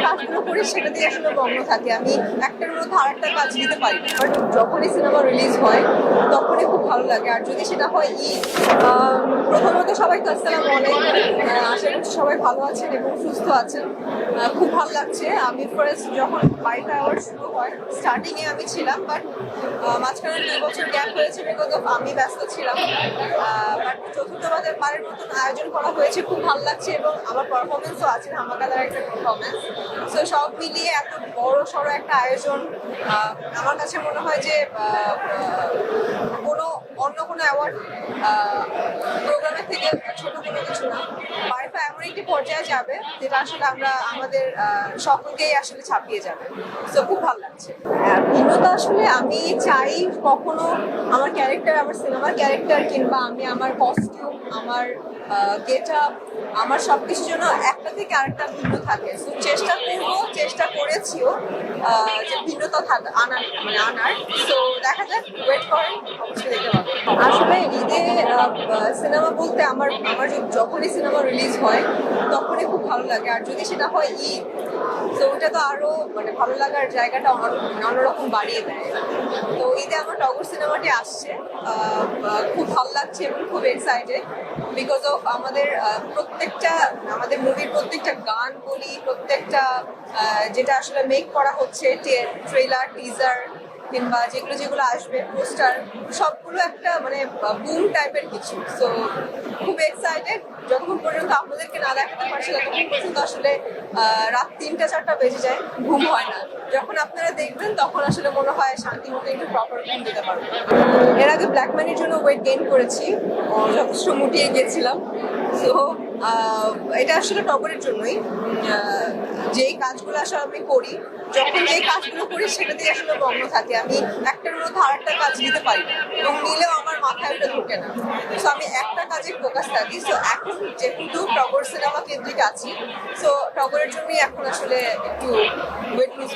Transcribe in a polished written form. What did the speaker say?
কাজগুলো করি সেটা দিয়ে আসলে মগ্ন থাকি। আমি একটার মধ্যে আরেকটা কাজ নিতে পারি না। বাট যখনই সিনেমা রিলিজ হয় তখনই খুব ভালো লাগে। আর যদি সেটা হয় ঈদ, প্রথমত সবাইকে আসসালামু আলাইকুম। আশা করছি সবাই ভালো আছেন এবং সুস্থ আছেন। খুব ভালো লাগছে। আমি ফার্স্ট যখন বাড়িতে আবার শুরু হয়, স্টার্টিংয়ে আমি ছিলাম, বাট মাঝখানে 2 বছর গ্যাপ হয়েছে বিকজ অফ আমি ব্যস্ত ছিলাম। বাট চতুর্থবারের বারের মতন আয়োজন করা হয়েছে, খুব ভালো লাগছে এবং আমার পারফরমেন্সও আছে, ধামাকাদার একটা পারফরমেন্স। সো সব মিলিয়ে এত বড় সড়ো একটা আয়োজন আমার কাছে মনে হয় যে অন্য কোনো অ্যাওয়ার্ড প্রোগ্রামের থেকে ছোট কোনো কিছু না। বারফা এমন একটি পর্যায়ে যাবে যেটা আসলে আমরা আমাদের সকলকেই আসলে ছাপিয়ে যাবে। সো খুব ভালো লাগছে। ভিন্নতা আসলে আমি চাই কখনো আমার ক্যারেক্টার, আমার সিনেমার ক্যারেক্টার কিংবা আমি আমার কস্টিউম, আমার গেট আপ, আমার সবকিছুর জন্য একটা থেকে আরেকটা ভিন্ন থাকে। সো চেষ্টা করেছিও যে ভিন্নতা আনার। সো দেখা যাক, ওয়েট করেন, অবশ্যই দেখতে পাবেন। আসলে ঈদে সিনেমা বলতে আমার যখনই সিনেমা রিলিজ হয় তখনই খুব ভালো লাগে। আর যদি সেটা হয় ঈদ, তো ওটা তো আরো ভালো লাগার জায়গাটা অন্যরকম বাড়িয়ে দেয়। তো ঈদে আমার টগর সিনেমাটি আসছে, খুব ভালো লাগছে এবং খুব এক্সাইটেড বিকজ অফ আমাদের মুভির প্রত্যেকটা গান বলি, প্রত্যেকটা যেটা আসলে মেক করা হচ্ছে, ট্রেলার, টিজার কিংবা যেগুলো আসবে, পোস্টার, সবগুলো একটা বুম টাইপের কিছু। সো খুব এক্সাইটেড। যতক্ষণ পর্যন্ত আপনাদেরকে না দেখাতে পারছি ততক্ষণ পর্যন্ত আসলে রাত 3টা-4টা বেজে যায়, ঘুম হয় না। যখন আপনারা দেখবেন তখন আসলে মনে হয় শান্তি মতো একটু প্রপার ঘুম দিতে পারবেন। এর আগে ব্ল্যাক ম্যানের জন্য ওয়েট গেইন করেছি, যথেষ্ট মুটিয়ে গিয়েছিলাম। সো এটা আসলে টগরের জন্যই। যেই কাজগুলো আসলে আমি করি, যখন যেই কাজগুলো করি সেটা দিয়ে আসলে মগ্ন থাকি। আমি একটার মধ্যে আরেকটা কাজ নিতে পারি না এবং নিলেও আমার মাথায় ওটা ঢোকে না। সো আমি একটা কাজে ফোকাস থাকি। সো এখন যেহেতু টগর সিনেমা কেন্দ্রিক আছি, সো টগরের জন্যই এখন আসলে একটু ওয়েট লুজ